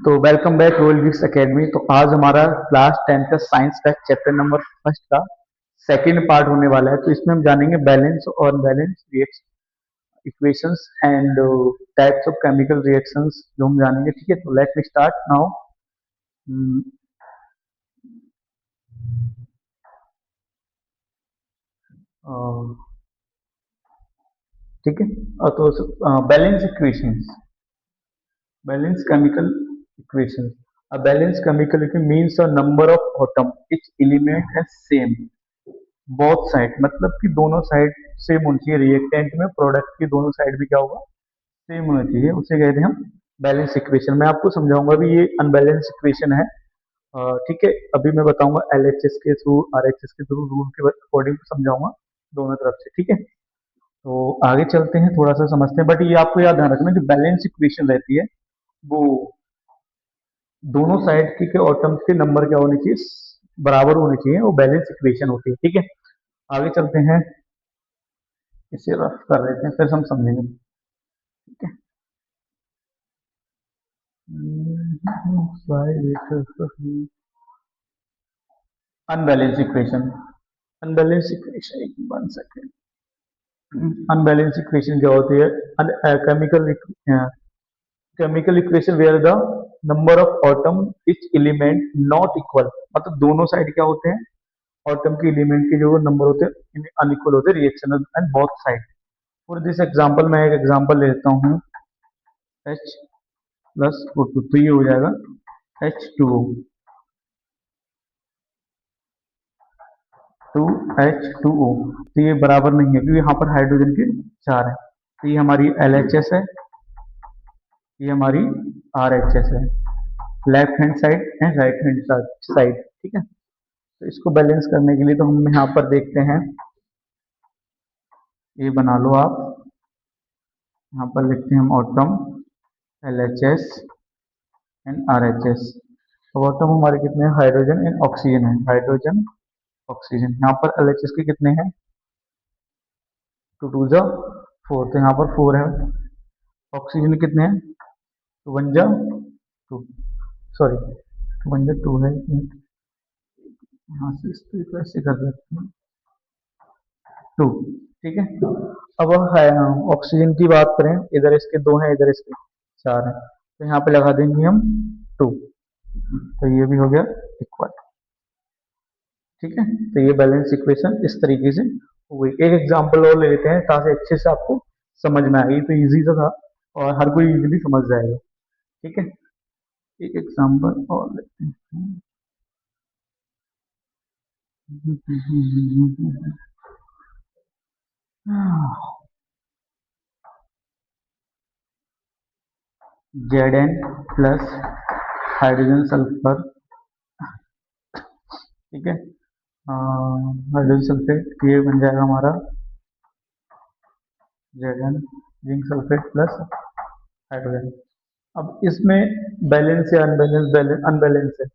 तो welcome back रोलविक्स academy. तो आज हमारा क्लास 10 का साइंस का चैप्टर नंबर फर्स्ट का सेकंड पार्ट होने वाला है। तो इसमें हम जानेंगे बैलेंस और balance reaction equations and types of chemical reactions जो हम जानेंगे। ठीक है, तो लेट मी स्टार्ट नाउ। ठीक है, तो balance equations, balance chemical equations. A balanced chemical equation means a number of atom each element has same both side, मतलब कि दोनों साइड सेम होनी चाहिए। रिएक्टेंट में प्रोडक्ट की दोनों साइड भी क्या होगा, सेम होना चाहिए। उसे कहते हैं हम बैलेंस इक्वेशन। मैं आपको समझाऊंगा भी ये अनबैलेंस इक्वेशन है। ठीक है, अभी मैं बताऊंगा एलएचएस के थ्रू, आरएचएस के थ्रू, रूल के अकॉर्डिंग समझाऊंगा दोनों तरफ से। ठीक है, तो आगे चलते हैं, थोड़ा सा समझते हैं। बट ये आपको याद ध्यान रखना, जो बैलेंस इक्वेशन रहती है वो दोनों साइड के एटम्स के नंबर क्या होने चाहिए, बराबर होने चाहिए, वो बैलेंस इक्वेशन होती है। ठीक है, आगे चलते हैं, इसे रफ कर लेते हैं, फिर हम समझेंगे। ठीक है, अनबैलेंस इक्वेशन, अनबैलेंस इक्वेशन, एक 1 सेकेंड। अनबैलेंस इक्वेशन क्या होती है? Chemical equation where the number of atom each element not equal, मतलब दोनों साइड क्या होते हैं, एटम के एलिमेंट के जो नंबर होते हैं अनइक्वल होते हैं reaction and both side. For this example मैं एक एग्जांपल लेता हूँ, H प्लस O2, तो ये हो जाएगा H2O, 2H2O। तो ये बराबर नहीं है क्योंकि यहाँ पर हाइड्रोजन के 4 है। तो ये हमारी LHS है, ये हमारी RHS है, left hand side and right hand side. ठीक है, तो इसको बैलेंस करने के लिए तो हम यहाँ पर देखते हैं, ये बना लो आप, यहाँ पर लिखते हैं हम एटम LHS एंड RHS। तो एटम हमारे कितने हैं, हाइड्रोजन एंड ऑक्सीजन है, हाइड्रोजन ऑक्सीजन। यहाँ पर LHS के कितने हैं, 2 2 जा 4, तो यहाँ पर 4 है। ऑक्सीजन कितने हैं, 2 1 जा 2, सॉरी 2 1 जा 2 है। यहाँ से इसको ऐसे कर देते हैं 2। ठीक है, अब ऑक्सीजन की बात करें, इधर इसके 2 हैं, इधर इसके 4 हैं, तो यहाँ पे लगा देंगे हम 2, तो ये भी हो गया इक्वल। ठीक है, तो ये बैलेंस इक्वेशन इस तरीके से हो गई। एक एग्जांपल और ले लेते हैं ताकि अच्छे से आपको समझ में आएगी, तो इजी सा था और हर कोई इजीली समझ जाएगा। ठीक है, एक एग्जांपल और लेते हैं। Zn plus hydrogen sulphur. ठीक है, हाइड्रोजन सल्फेट, ये बन जाएगा हमारा Zn, zinc sulphate plus hydrogen. अब इसमें बैलेंस या अनबैलेंस है,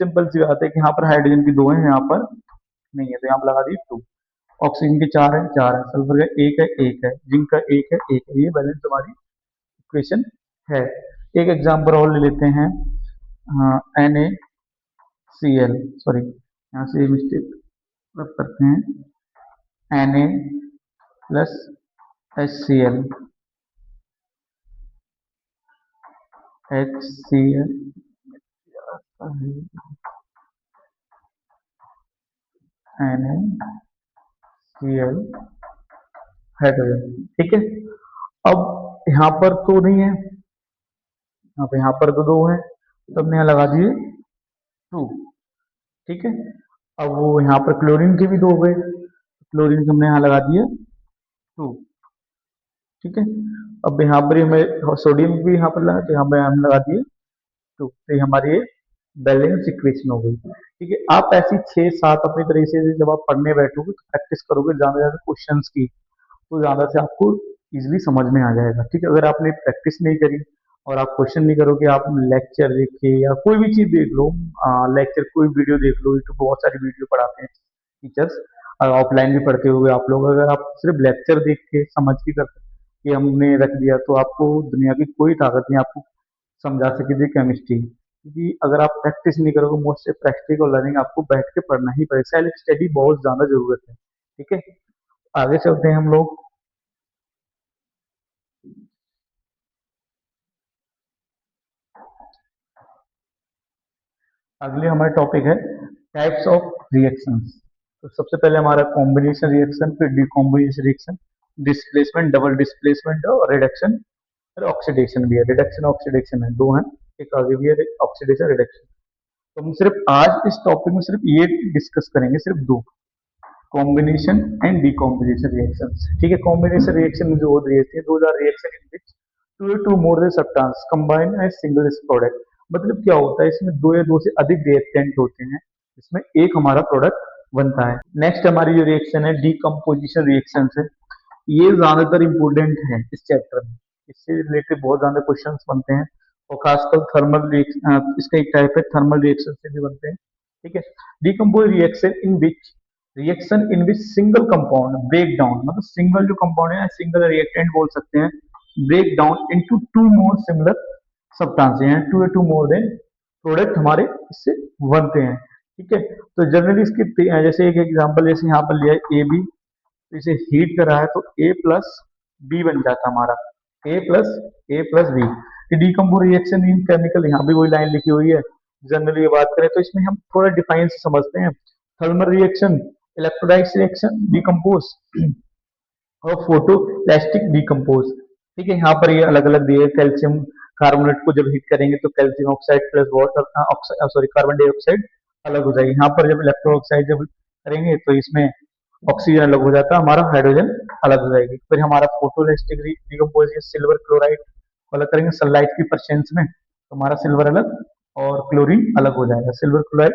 सिंपल सी बात है कि यहाँ पर हाइड्रोजन की 2 है, यहाँ पर नहीं है, तो यहाँ पर लगा दी 2। ऑक्सीजन के 4 है, 4 है, सल्फर का 1 है, 1 है, जिंक का 1 है, 1 है। ये बैलेंस हमारी इक्वेशन है। एक एग्जांपल और ले लेते हैं, NaCl, सॉरी यहाँ से मिस्टेक करते हैं, Na plus HCl, HCl NaCl hydrogen. ठीक है, अब यहाँ पर तो नहीं है, अब यहाँ पर तो 2 है, तो हमने यहाँ लगा दिए 2। ठीक है, अब वो यहाँ पर क्लोरीन के भी 2 हो गए, क्लोरीन के हमने यहाँ लगा दिए 2। ठीक है, अब यहाँ पर हमें सोडियम भी यहाँ पर लगा, तो यहाँ पर हम लगा दिए 2। तो ये हमारी बैलेंस इक्वेशन हो गई। ठीक है, आप ऐसी 6 7 अपनी तरीके से जब आप पढ़ने बैठोगे तो प्रैक्टिस करोगे ज्यादा ज्यादा क्वेश्चंस की, तो ज्यादा से आपको इजीली समझ में आ जाएगा। ठीक है, अगर आपने प्रैक्टिस नहीं करी और आप क्वेश्चन नहीं करोगे, आप लेक्चर देख के या कोई भी चीज देख लो, लेक्चर कोई वीडियो देख लो, यूट्यूब बहुत सारी वीडियो पढ़ाते हैं टीचर्स, ऑफलाइन भी पढ़ते हुए आप लोग, अगर आप सिर्फ लेक्चर देख के समझ के कर कि हमने रख दिया, तो आपको दुनिया की कोई ताकत नहीं आपको समझा सके थे केमिस्ट्री, क्योंकि अगर आप प्रैक्टिस नहीं करोगे, मोस्ट प्रैक्टिकल लर्निंग आपको बैठ के पढ़ना ही पड़ेगा, सेल्फ स्टडी बहुत ज्यादा जरूरत है। ठीक है, आगे चलते हैं हम लोग। अगले हमारा टॉपिक है टाइप्स ऑफ रिएक्शंस। तो सबसे पहले हमारा कॉम्बिनेशन रिएक्शन, फिर डिकॉम्बिनेशन रिएक्शन, डिस्प्लेसमेंट, डबल डिस्प्लेसमेंट और रिडक्शन और ऑक्सीडेशन भी है। रिडक्शन ऑक्सीडेशन है, दो हैं, एक आगे भी है ऑक्सीडेशन रिडक्शन। तो हम सिर्फ आज इस टॉपिक में सिर्फ ये डिस्कस करेंगे, सिर्फ दो, कॉम्बिनेशन एंड डीकॉम्बिनेशन रिएक्शंस। ठीक है, कॉम्बिनेशन रिएक्शन में जो होती है, दो are reaction in which two more than substance combine as single product. मतलब क्या होता है, इसमें दो या दो से अधिक रिएक्टेंट होते हैं, इसमें एक हमारा प्रोडक्ट बनता है। नेक्स्ट हमारी जो रिएक्शन है डीकम्पोजिशन रिएक्शन है, ये ज्यादातर इंपोर्टेंट है इस चैप्टर में, इससे रिलेटेड बहुत ज्यादा क्वेश्चन बनते हैं, और खासकर थर्मल रिएक्शन, इसका एक टाइप है थर्मल रिएक्शन से भी बनते हैं। ठीक है, decompose reaction in which single compound break down, मतलब सिंगल जो कंपाउंड है, सिंगल रिएक्टेंट बोल सकते हैं, break down into two more similar substance हैं, two two more than product हमारे इससे बनते हैं। ठीक है, तो जनरली इसके जैसे एक एग्जांपल जैसे यहाँ पर लिया है ए बी, तो इसे हीट करा है तो ए प्लस बी बन जाता हमारा, A plus B. Decompose reaction in chemical, यहाँ भी वही लाइन लिखी हुई है। जनरली ये बात करें तो इसमें हम थोड़ा डिफाइन से समझते हैं। Thermal reaction, electrolyte reaction, decompose और फोटो इलास्टिक डीकम्पोज। ठीक है, यहाँ पर ये अलग अलग दिए, कैल्शियम कार्बोनेट को जब हीट करेंगे तो calcium oxide plus water sorry carbon dioxide अलग हो जाएगी। यहाँ पर जब इलेक्ट्रो ऑक्साइड जब करेंगे तो इसमें ऑक्सीजन अलग हो जाता है, हमारा हाइड्रोजन अलग हो जाएगी। फिर हमारा photo elastic decompose, silver chloride अलग करेंगे सनलाइट की परसेंस में, तो हमारा सिल्वर अलग और क्लोरीन अलग हो जाएगा, सिल्वर क्लोराइड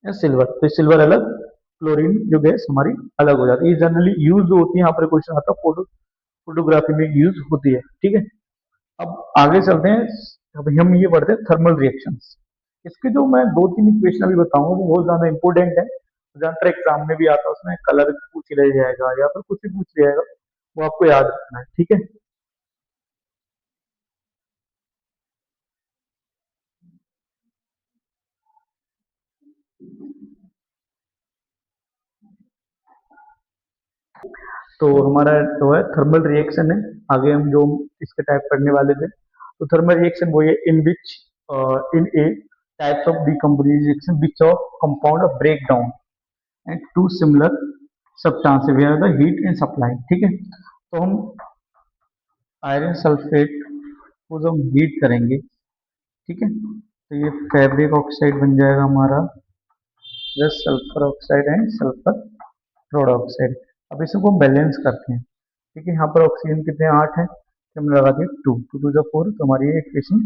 सिल्वर, तो सिल्वर अलग, क्लोरीन जो गैस हमारी अलग हो जाती है। ये जनरली यूज जो होती है, यहाँ पर क्वेश्चन आता है फोटोग्राफी में यूज होती है। ठीक है, अब आगे चलते हैं। अब हम ये पढ़ते हैं थर्मल रिएक्शंस। इसके जो मैं दो तीन इक्वेशन अभी बताऊंगा वो बहुत ज्यादा इंपॉर्टेंट है, ज्यादातर एग्जाम में भी आता है, उसमें कलर पूछ लिया जाएगा या फिर कुछ भी पूछ लिया जाएगा, वो आपको याद रखना है। ठीक है, तो हमारा जो है थर्मल रिएक्शन है, आगे हम जो इसके टाइप पढ़ने वाले थे। तो थर्मल रिएक्शन वो है in which in a types of decomposition which of compound of break down and two similar substances where the heat and supply. ठीक है, तो हम आयरन सल्फेट को जब हम हीट करेंगे, ठीक है, तो ये फैब्रिक ऑक्साइड बन जाएगा हमारा, plus sulphur oxide and sulphur peroxide. अब इसको बैलेंस करते हैं। ठीक है, यहाँ पर ऑक्सीजन कितने 8 है, तो हम लगा दिए 2 2 टू द 4, तो हमारी ये इक्वेशन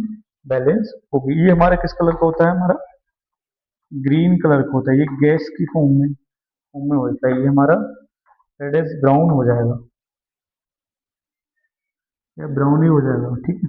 बैलेंस होगी। ये हमारा किस कलर का होता है, हमारा ग्रीन कलर का होता है, ये गैस की फॉर्म में होता है, ये हमारा रेड इज ब्राउन हो जाएगा या ब्राउन ही हो जाएगा। ठीक है,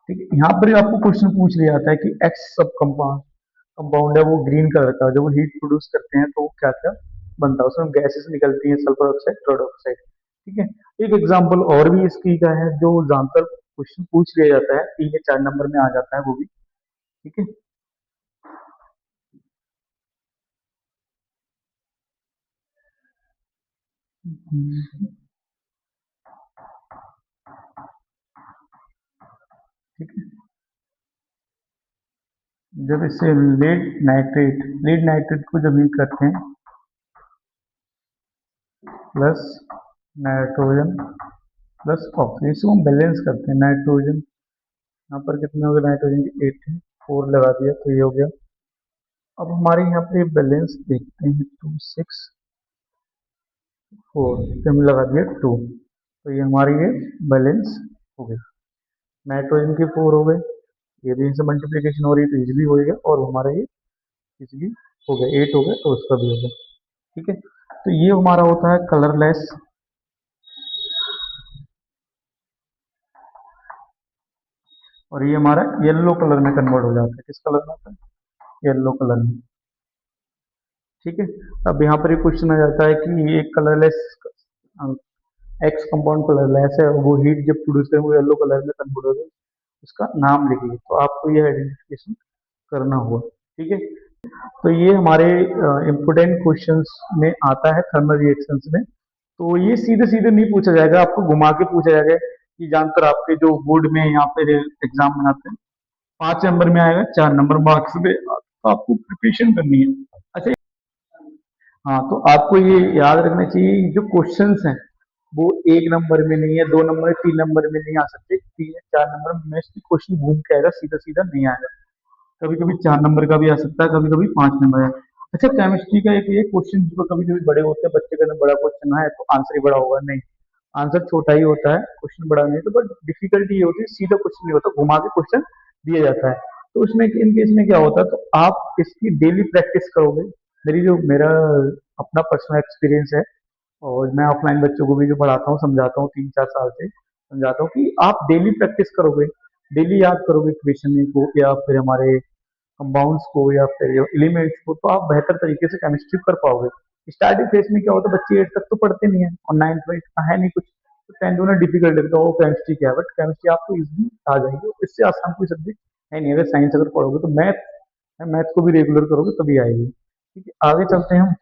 ठीक है, यहाँ पर आपको क्वेश्चन पूछ लिया जाता है कि एक्स सब कंपाउंड है वो ग्रीन कलर का, जब वो हीट प्रोड्यूस करते हैं तो क्या क्या बनता है, उसमें गैसेस निकलती हैं, सल्फर ऑक्साइड, क्लोराइड ऑक्साइड। ठीक है, एक एग्जांपल और भी इसकी का है जो ज्यादातर क्वेश्चन पूछ लिया जाता है, 3 या 4 नंबर में आ जाता है वो भी। ठीक है, ठीक है, जब इससे लीड नाइट्रेट को जब हीट करते हैं प्लस नाइट्रोजन प्लस ऑक्सीजन, इसको हम बैलेंस करते हैं। नाइट्रोजन यहाँ पर कितने हो गए, नाइट्रोजन की 8 है, 4 लगा दिया तो ये हो गया। अब हमारे यहाँ पे बैलेंस देखते हैं, 2 6 4, तो हमने लगा दिया 2, तो ये हमारी ये बैलेंस हो गई। नाइट्रोजन के 4 हो गए, ये भी इनसे मल्टीप्लीकेशन हो रही है तो इजिली हो गया, और हमारा ये इजिली हो गया 8 हो गया, तो उसका भी हो गया। ठीक है, तो ये हमारा होता है कलरलेस, और ये हमारा येलो कलर में कन्वर्ट हो जाता है, किस कलर में होता है, येलो कलर में। ठीक है, अब यहाँ पर एक क्वेश्चन आ जाता है कि ये कलरलेस एक्स कंपाउंड कलर ऐसे वो हीट जब प्रोड्यूस करें वो येलो कलर में कन्वर्ट हो जाए, उसका नाम लिखिए। तो आपको ये आइडेंटिफिकेशन करना होगा, ठीक है। तो ये हमारे इम्पोर्टेंट क्वेश्चंस में आता है थर्मल रिएक्शंस में। तो ये सीधे सीधे नहीं पूछा जाएगा, आपको घुमा के पूछा जाएगा कि जानकर आपके जो बोर्ड में या फिर एग्जाम में आते हैं 5 नंबर में आएगा, 4 नंबर मार्क्स पे, तो आपको प्रिपरेशन करनी है। अच्छा, हाँ, तो आपको ये याद रखना चाहिए जो क्वेश्चंस हैं वो 1 नंबर में नहीं है, 2 नंबर, 3 नंबर में नहीं आ सकते, 3 या 4 नंबर में मोस्टली क्वेश्चन घूम के आएगा, सीधा सीधा नहीं आएगा। कभी कभी 4 नंबर का भी आ सकता है, कभी कभी 5 नंबर है। अच्छा, केमिस्ट्री का एक ये क्वेश्चन जो कभी कभी बड़े होते हैं, बच्चे का बड़ा क्वेश्चन है तो आंसर ही बड़ा होगा, नहीं, आंसर छोटा ही होता है, क्वेश्चन बड़ा नहीं होता, बट डिफिकल्टी ये होती है सीधा क्वेश्चन नहीं होता, घुमा के क्वेश्चन दिया जाता है। तो उसमें इन केस में क्या होता है, तो आप इसकी डेली प्रैक्टिस करोगे। मेरा अपना पर्सनल एक्सपीरियंस है, और मैं ऑफलाइन बच्चों को भी जो पढ़ाता हूँ, समझाता हूँ 3-4 साल से समझाता हूँ कि आप डेली प्रैक्टिस करोगे, डेली याद करोगे इक्वेशन को या फिर हमारे कंपाउंड्स को या फिर एलिमेंट्स को, तो आप बेहतर तरीके से केमिस्ट्री कर पाओगे। स्टार्टिंग फेज में क्या होता है, बच्चे 8 तक तो पढ़ते नहीं है और 9th में इतना है नहीं कुछ, तो 10th उन्हें डिफिकल्ट लगता है वो केमिस्ट्री क्या है, बट केमिस्ट्री आपको इजीली आ जाएगी, इससे आसान कोई सब्जेक्ट है नहीं। अगर साइंस अगर पढ़ोगे तो मैथ को भी रेगुलर करोगे तभी आएगी। ठीक है, आगे चलते हैं हम।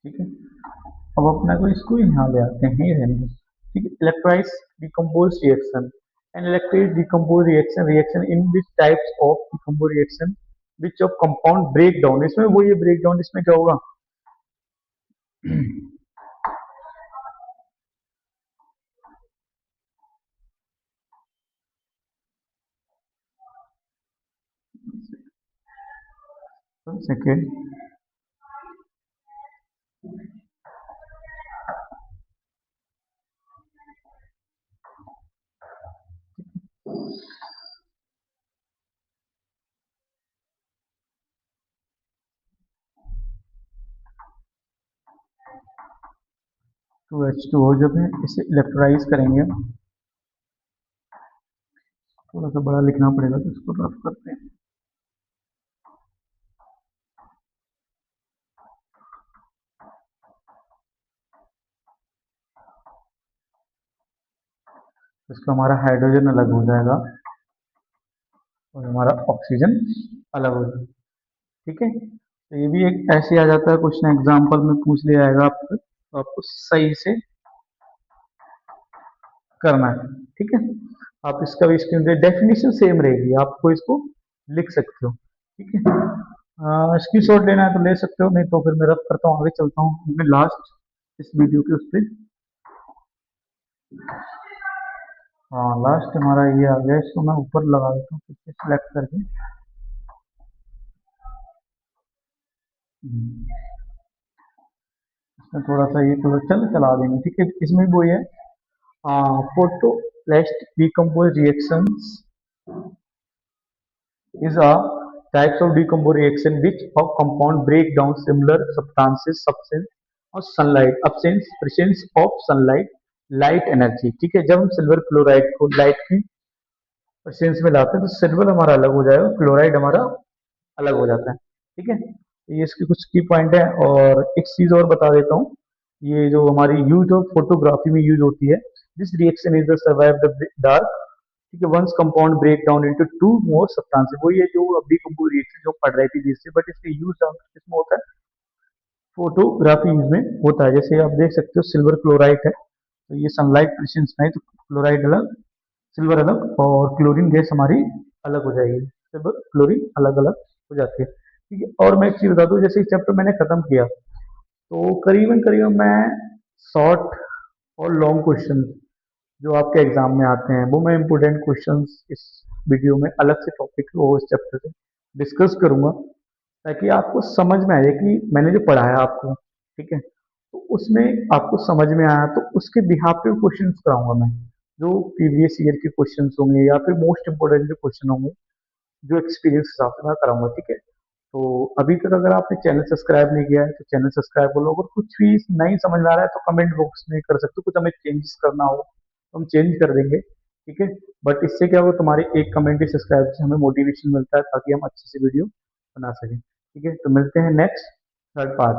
ठीक है, अब अपना को इसको यहाँ ले आते हैं, ये रहने दो। ठीक है, electrize decompose reaction and electrize decompose reaction in which types of decompose reaction which of compound break down, इसमें वो ये ब्रेक डाउन इसमें क्या होगा। सेकेंड, टू एच टू हो, जब है इसे इलेक्ट्राइज करेंगे, थोड़ा सा बड़ा लिखना पड़ेगा तो इसको रफ करते हैं। इसका हमारा हाइड्रोजन अलग हो जाएगा और हमारा ऑक्सीजन अलग हो जाएगा। ठीक है, तो ये भी एक ऐसे आ जाता है क्वेश्चन, एग्जाम्पल में पूछ लिया जाएगा आपको, तो आपको सही से करना है। ठीक है, आप इसका भी स्क्रीन पे डेफिनेशन सेम रहेगी, आपको इसको लिख सकते हो। ठीक है, स्क्रीन शॉट लेना है तो ले सकते हो, नहीं तो फिर मैं रफ करता हूँ, आगे चलता हूँ मैं लास्ट इस वीडियो के उस पर। हाँ, लास्ट हमारा ये आ गया, इसको मैं ऊपर लगा देता हूँ, सिलेक्ट करके। इसमें थोड़ा सा ये कलर चला देंगे। ठीक है, इसमें भी वही है, photoplast decompose reactions is a types of decompose reaction which of compound break down similar substances substance और sunlight absence presence of sunlight light energy। ठीक है, जब हम सिल्वर क्लोराइड को लाइट की प्रेजेंस में लाते हैं तो सिल्वर हमारा अलग हो जाएगा, क्लोराइड हमारा अलग हो जाता है। ठीक है, तो ये इसके कुछ की पॉइंट है, और एक चीज और बता देता हूँ, ये जो हमारी यूज ऑफ फोटोग्राफी में यूज होती है, this reaction is the survive the dark. ठीक है, once compound break down into two more substances, वो ये जो अभी कंपाउंड रिएक्शन जो पढ़ रही थी जिससे, बट इसका यूज किसमें होता है, फोटोग्राफी में होता है। जैसे आप देख सकते हो सिल्वर क्लोराइड है, तो ये सनलाइट प्रेजेंस में है तो क्लोराइड अलग, सिल्वर अलग, और क्लोरीन गैस हमारी अलग हो जाएगी, सिल्वर क्लोरीन अलग अलग हो जाती है। ठीक है, और मैं एक चीज बता दूं, जैसे चैप्टर मैंने खत्म किया तो करीबन करीबन मैं शॉर्ट और लॉन्ग क्वेश्चन जो आपके एग्जाम में आते हैं वो मैं इंपोर्टेंट क्वेश्चंस इस वीडियो में अलग से टॉपिक को इस चैप्टर से डिस्कस करूंगा, ताकि आपको समझ में आए कि मैंने जो पढ़ाया आपको, ठीक है, तो उसमें आपको समझ में आया, तो उसके बिहाफ पे क्वेश्चन कराऊंगा मैं, जो प्रीवियस ईयर के क्वेश्चन होंगे या फिर मोस्ट इंपोर्टेंट जो क्वेश्चन होंगे, जो एक्सपीरियंस हिसाब से मैं कराऊंगा। ठीक है, तो अभी तक अगर आपने चैनल सब्सक्राइब नहीं किया है तो चैनल सब्सक्राइब कर लो। अगर कुछ भी नहीं समझ में आ रहा है तो कमेंट बॉक्स में कर सकते हो, कुछ हमें चेंजेस करना हो तो हम चेंज कर देंगे, ठीक है। बट इससे क्या होगा, तुम्हारे एक कमेंट सब्सक्राइब से हमें मोटिवेशन मिलता है ताकि हम अच्छे से वीडियो बना सकें, ठीक है। तो मिलते हैं नेक्स्ट थर्ड पार्ट।